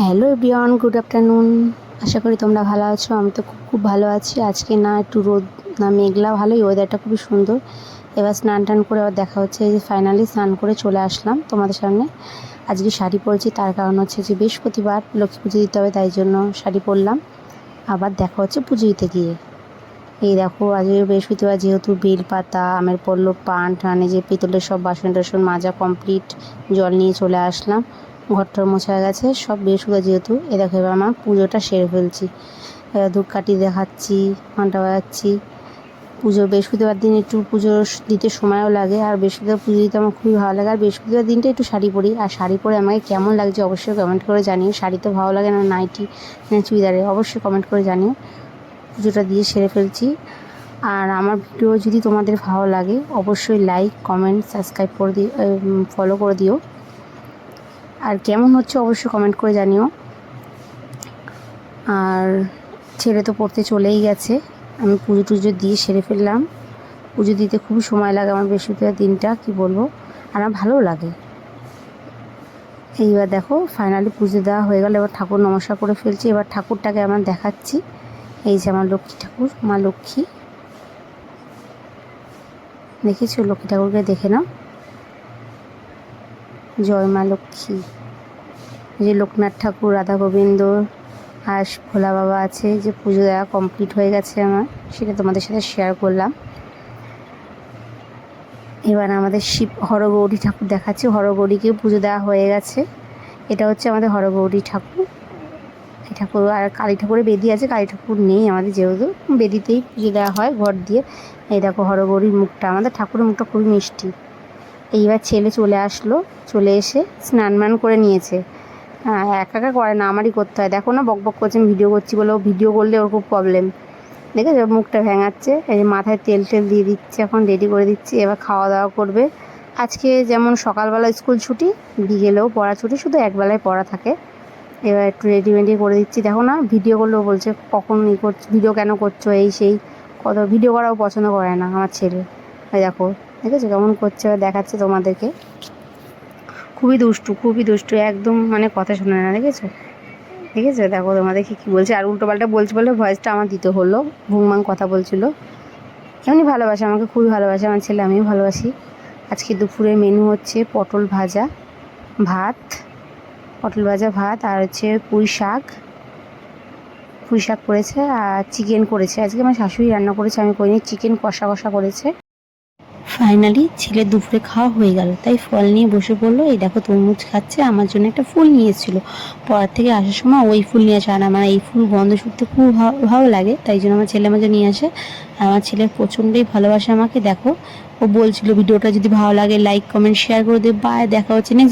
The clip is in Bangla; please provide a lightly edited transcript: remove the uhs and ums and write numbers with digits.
Hello everyone, good afternoon. আশা করি তোমরা ভালো আছো। আমি তো খুব ভালো আছি। আজকে না একটু রোদ না মেঘলা, ভালোই, ওয়েদারটা খুবই সুন্দর। এবার স্নান টান করে আবার দেখা হচ্ছে। এই যে ফাইনালি স্নান করে চলে আসলাম তোমাদের সামনে। আজকে শাড়ি পরেছি, তার কারণ হচ্ছে যে বৃহস্পতিবার লক্ষ্মী পুজো দিতে হবে, তাই জন্য শাড়ি পরলাম। আবার দেখা হচ্ছে পুজো দিতে গিয়ে। এই দেখো, আজকে বৃহস্পতিবার যেহেতু বেলপাতা, আমের পল্লব, পান টান, যে পিতলের সব বাসন টাসন মাজা কমপ্লিট, জল নিয়ে চলে আসলাম। ঘরটার মোছা গেছে সব, বৃহস্পতিবার যেহেতু। এ দেখো এবার আমার পুজোটা সেরে ফেলছি। এবার ধূপকাঠি দেখাচ্ছি, ঘন্টা বাজাচ্ছি। পুজো বৃহস্পতিবার দিন একটু পুজো দিতে সময়ও লাগে, আর বৃহস্পতিবার পুজো দিতে আমার খুবই ভালো লাগে। আর বৃহস্পতিবার দিনটা একটু শাড়ি পরি, আর শাড়ি পরে আমাকে কেমন লাগছে অবশ্যই কমেন্ট করে জানিও। শাড়িতে ভালো লাগে না নাইটি না চুড়িদারে, অবশ্যই কমেন্ট করে জানিও। পুজোটা দিয়ে সেরে ফেলছি। আর আমার ভিডিও যদি তোমাদের ভালো লাগে অবশ্যই লাইক কমেন্ট সাবস্ক্রাইব করে দিও, ফলো করে দিও। আর কেমন হচ্ছে অবশ্যই কমেন্ট করে জানিও। আর ছেলে তো পড়তে চলেই গেছে, আমি পুজো টুজো দিয়ে সেরে ফেললাম। পুজো দিতে খুবই সময় লাগে আমার বৃহস্পতিবার দিনটা, কি বলবো, আর আমার ভালোও লাগে। এইবার দেখো ফাইনালি পুজো দেওয়া হয়ে গেল। এবার ঠাকুর নমস্কার করে ফেলছি। এবার ঠাকুরটাকে আমার দেখাচ্ছি। এই যে আমার লক্ষ্মী ঠাকুর, মা লক্ষ্মী। দেখেছো লক্ষ্মী ঠাকুরকে? দেখে নাও। জয় মা লক্ষ্মী। যে লোকনাথ ঠাকুর, রাধা গোবিন্দ আর ভোলা বাবা আছে। যে পুজো দেওয়া কমপ্লিট হয়ে গেছে আমার, সেটা তোমাদের সাথে শেয়ার করলাম। এবার আমাদের শিব হরগৌরী ঠাকুর দেখাচ্ছি। হরগৌরীকেও পুজো দেওয়া হয়ে গেছে। এটা হচ্ছে আমাদের হরগৌরী ঠাকুর। এই ঠাকুর আর কালী ঠাকুরের বেদি আছে, কালী ঠাকুর নেই আমাদের, যেহেতু বেদিতেই পুজো দেওয়া হয় ঘর দিয়ে। এই দেখো হরগৌরীর মুখটা, আমাদের ঠাকুরের মুখটা খুবই মিষ্টি। এইবার ছেলে চলে আসলো, চলে এসে স্নান মান করে নিয়েছে। হ্যাঁ, একা একা করে না, আমারই করতে হয়। দেখো না, বক বক করছে, আমি ভিডিও করছি বলে, ও ভিডিও করলে ওর খুব প্রবলেম। দেখেছো মুখটা ভেঙাচ্ছে। এই মাথায় তেল টেল দিয়ে দিচ্ছে, এখন রেডি করে দিচ্ছি। এবার খাওয়া দাওয়া করবে। আজকে যেমন সকালবেলা স্কুল ছুটি, বিকেলেও পড়া ছুটি, শুধু একবেলায় পড়া থাকে। এবার একটু রেডি মেডি করে দিচ্ছি। দেখো না, ভিডিও করলেও বলছে কখন করছো, ভিডিও কেন করছো, এই সেই কত। ভিডিও করাও পছন্দ করে না আমার ছেলে। এই দেখো, দেখেছো কেমন করছে, এবার দেখাচ্ছে তোমাদেরকে। খুবই দুষ্টু, একদম মানে কথা শোনে না। দেখেছো দেখো তোমাদেরকে কী বলছে, আর উল্টোপাল্টা বলছে বলে ভয়েসটা আমার দিতে হলো। ভুংমাং কথা বলছিল। এমনি ভালোবাসে আমাকে, খুবই ভালোবাসে আমার ছেলে, আমিও ভালোবাসি। আজকে দুপুরের মেনু হচ্ছে পটল ভাজা ভাত, আর হচ্ছে পুঁই শাক করেছে, আর চিকেন করেছে। আজকে আমার শাশুড়ি রান্না করেছে, আমি করিনি। চিকেন কষা করেছে। ফাইনালি ছেলের দুপুরে খাওয়া হয়ে গেল, তাই ফল নিয়ে বসে পড়লো। এই দেখো তরমুজ খাচ্ছে, আমার জন্য একটা ফুল নিয়ে এসেছিলো। পড়ার থেকে আসার সময় ওই ফুল নিয়ে আসে, আর আমার এই ফুল গন্ধ শুকতে খুব ভালো লাগে, তাই জন্য আমার ছেলে আমাকে নিয়ে আসে। আর আমার ছেলে প্রচণ্ডই ভালোবাসে আমাকে। দেখো, ও বলছিল ভিডিওটা যদি ভালো লাগে লাইক কমেন্ট শেয়ার করে দেবে। বাই, দেখা হচ্ছে নেক্সট।